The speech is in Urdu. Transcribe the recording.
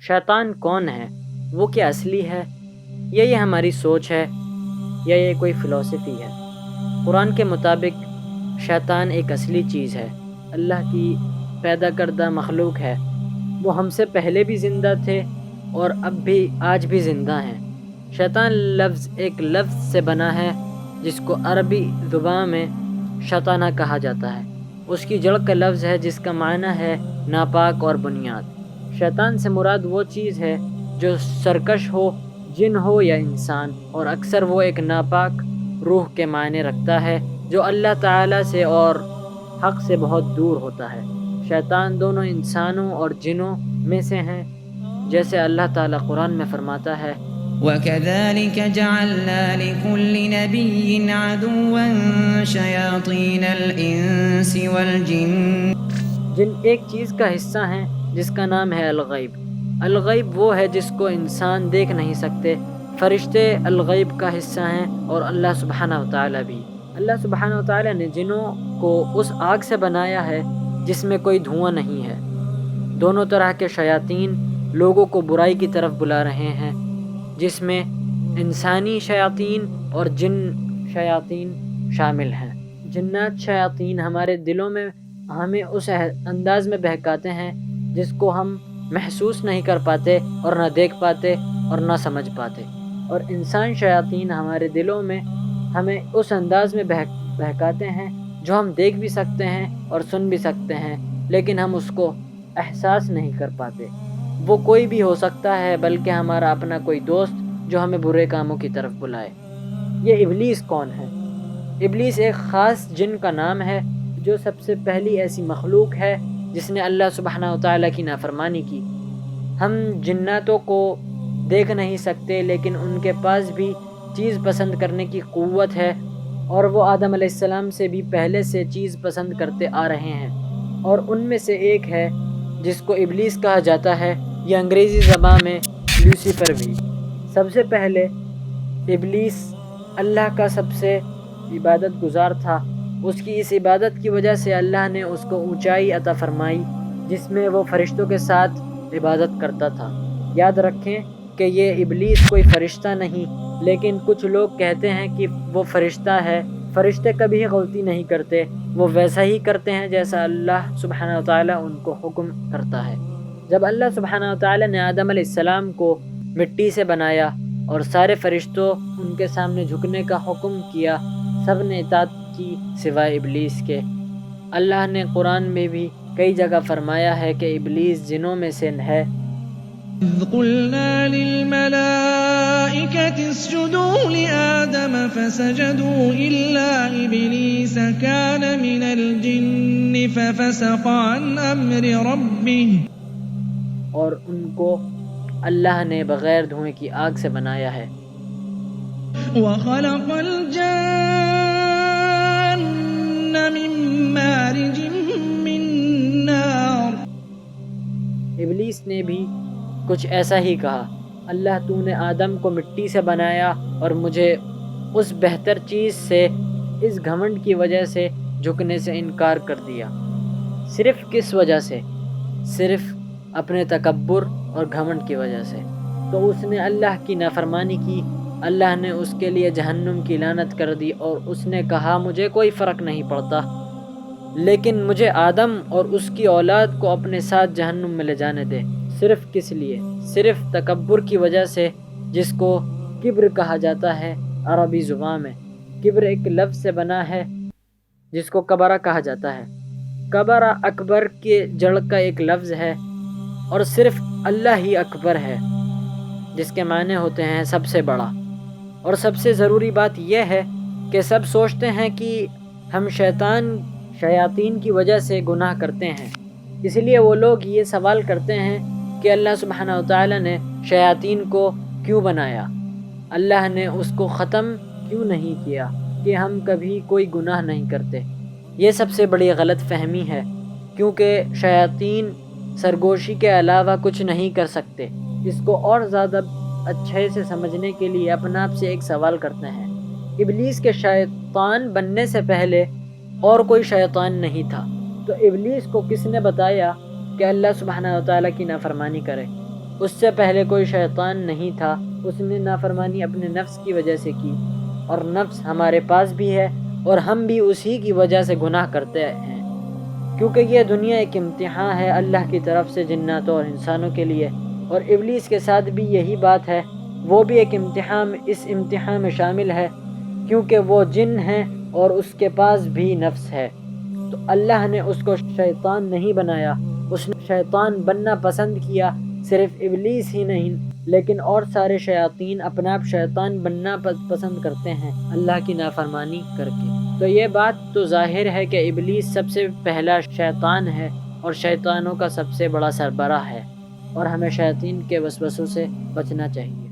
شیطان کون ہے؟ وہ کیا اصلی ہے؟ یا یہ ہماری سوچ ہے یا یہ کوئی فلسفی ہے؟ قرآن کے مطابق شیطان ایک اصلی چیز ہے، اللہ کی پیدا کردہ مخلوق ہے۔ وہ ہم سے پہلے بھی زندہ تھے اور اب بھی آج بھی زندہ ہیں۔ شیطان لفظ ایک لفظ سے بنا ہے جس کو عربی زبان میں شیطانہ کہا جاتا ہے۔ اس کی جڑ کا لفظ ہے جس کا معنی ہے ناپاک اور بنیاد۔ شیطان سے مراد وہ چیز ہے جو سرکش ہو، جن ہو یا انسان، اور اکثر وہ ایک ناپاک روح کے معنی رکھتا ہے جو اللہ تعالیٰ سے اور حق سے بہت دور ہوتا ہے۔ شیطان دونوں انسانوں اور جنوں میں سے ہیں، جیسے اللہ تعالیٰ قرآن میں فرماتا ہے وَكَذَلِكَ جَعَلْنَا لِكُلِّ نَبِيٍّ عَدُوًّا شَيَاطِينَ الْإِنسِ وَالْجِنِّ۔ جن ایک چیز کا حصہ ہیں جس کا نام ہے الغیب۔ الغیب وہ ہے جس کو انسان دیکھ نہیں سکتے۔ فرشتے الغیب کا حصہ ہیں اور اللہ سبحانہ وتعالیٰ بھی۔ اللہ سبحانہ وتعالیٰ نے جنوں کو اس آگ سے بنایا ہے جس میں کوئی دھواں نہیں ہے۔ دونوں طرح کے شیاطین لوگوں کو برائی کی طرف بلا رہے ہیں، جس میں انسانی شیاطین اور جن شیاطین شامل ہیں۔ جنات شیاطین ہمارے دلوں میں ہمیں اس انداز میں بہکاتے ہیں جس کو ہم محسوس نہیں کر پاتے اور نہ دیکھ پاتے اور نہ سمجھ پاتے، اور انسان شیاطین ہمارے دلوں میں ہمیں اس انداز میں بہکاتے ہیں جو ہم دیکھ بھی سکتے ہیں اور سن بھی سکتے ہیں، لیکن ہم اس کو احساس نہیں کر پاتے۔ وہ کوئی بھی ہو سکتا ہے، بلکہ ہمارا اپنا کوئی دوست جو ہمیں برے کاموں کی طرف بلائے۔ یہ ابلیس کون ہے؟ ابلیس ایک خاص جن کا نام ہے جو سب سے پہلی ایسی مخلوق ہے جس نے اللہ سبحانہ وتعالیٰ کی نافرمانی کی۔ ہم جناتوں کو دیکھ نہیں سکتے، لیکن ان کے پاس بھی چیز پسند کرنے کی قوت ہے، اور وہ آدم علیہ السلام سے بھی پہلے سے چیز پسند کرتے آ رہے ہیں، اور ان میں سے ایک ہے جس کو ابلیس کہا جاتا ہے، یا انگریزی زبان میں لوسیفر بھی۔ سب سے پہلے ابلیس اللہ کا سب سے عبادت گزار تھا۔ اس کی اس عبادت کی وجہ سے اللہ نے اس کو اونچائی عطا فرمائی جس میں وہ فرشتوں کے ساتھ عبادت کرتا تھا۔ یاد رکھیں کہ یہ ابلیس کوئی فرشتہ نہیں، لیکن کچھ لوگ کہتے ہیں کہ وہ فرشتہ ہے۔ فرشتے کبھی غلطی نہیں کرتے، وہ ویسا ہی کرتے ہیں جیسا اللہ سبحانہ وتعالیٰ ان کو حکم کرتا ہے۔ جب اللہ سبحانہ وتعالیٰ نے آدم علیہ السلام کو مٹی سے بنایا اور سارے فرشتوں ان کے سامنے جھکنے کا حکم کیا، سب نے اطاعت کی سوائے ابلیس کے۔ اللہ نے قرآن میں بھی کئی جگہ فرمایا ہے کہ ابلیس جنوں میں سے ہے۔ إِذْ قُلْنَا لِلْمَلَائِكَةِ اسْجُدُوا لِآدَمَ فَسَجَدُوا إِلَّا إِبْلِيسَ كَانَ مِنَ الْجِنِّ فَفَسَقَ عَنْ أَمْرِ رَبِّهِ، اور ان کو اللہ نے بغیر دھوئیں کی آگ سے بنایا ہے۔ وَخَلَقَ الْجَانَّ مِن مَّارِجٍ مِّن نَّارٍ۔ ابلیس نے بھی کچھ ایسا ہی کہا، اللہ تو نے آدم کو مٹی سے بنایا اور مجھے اس بہتر چیز سے اس گھمنڈ کی وجہ سے جھکنے سے انکار کر دیا۔ صرف کس وجہ سے؟ صرف اپنے تکبر اور گھمنڈ کی وجہ سے۔ تو اس نے اللہ کی نافرمانی کی، اللہ نے اس کے لیے جہنم کی لعنت کر دی، اور اس نے کہا مجھے کوئی فرق نہیں پڑتا، لیکن مجھے آدم اور اس کی اولاد کو اپنے ساتھ جہنم میں لے جانے دے۔ صرف کس لیے؟ صرف تکبر کی وجہ سے، جس کو کبر کہا جاتا ہے عربی زبان میں۔ کبر ایک لفظ سے بنا ہے جس کو کبرہ کہا جاتا ہے۔ کبرہ اکبر کے جڑ کا ایک لفظ ہے، اور صرف اللہ ہی اکبر ہے، جس کے معنی ہوتے ہیں سب سے بڑا۔ اور سب سے ضروری بات یہ ہے کہ سب سوچتے ہیں کہ ہم شیاطین کی وجہ سے گناہ کرتے ہیں، اس لیے وہ لوگ یہ سوال کرتے ہیں کہ اللہ سبحانہ وتعالیٰ نے شیاطین کو کیوں بنایا؟ اللہ نے اس کو ختم کیوں نہیں کیا کہ ہم کبھی کوئی گناہ نہیں کرتے؟ یہ سب سے بڑی غلط فہمی ہے، کیونکہ شیاطین سرگوشی کے علاوہ کچھ نہیں کر سکتے۔ اس کو اور زیادہ اچھے سے سمجھنے کے لیے اپنے آپ سے ایک سوال کرتے ہیں، ابلیس کے شیطان بننے سے پہلے اور کوئی شیطان نہیں تھا، تو ابلیس کو کس نے بتایا کہ اللہ سبحانہ وتعالیٰ کی نافرمانی کرے؟ اس سے پہلے کوئی شیطان نہیں تھا، اس نے نافرمانی اپنے نفس کی وجہ سے کی، اور نفس ہمارے پاس بھی ہے اور ہم بھی اسی کی وجہ سے گناہ کرتے ہیں، کیونکہ یہ دنیا ایک امتحان ہے اللہ کی طرف سے جناتوں اور انسانوں کے لیے، اور ابلیس کے ساتھ بھی یہی بات ہے، وہ بھی ایک امتحان اس امتحان میں شامل ہے، کیونکہ وہ جن ہے اور اس کے پاس بھی نفس ہے۔ تو اللہ نے اس کو شیطان نہیں بنایا، اس نے شیطان بننا پسند کیا، صرف ابلیس ہی نہیں لیکن اور سارے شیاطین اپنا آپ شیطان بننا پسند کرتے ہیں اللہ کی نافرمانی کر کے۔ تو یہ بات تو ظاہر ہے کہ ابلیس سب سے پہلا شیطان ہے اور شیطانوں کا سب سے بڑا سربراہ ہے، اور ہمیں شیاطین کے وسوسوں سے بچنا چاہیے۔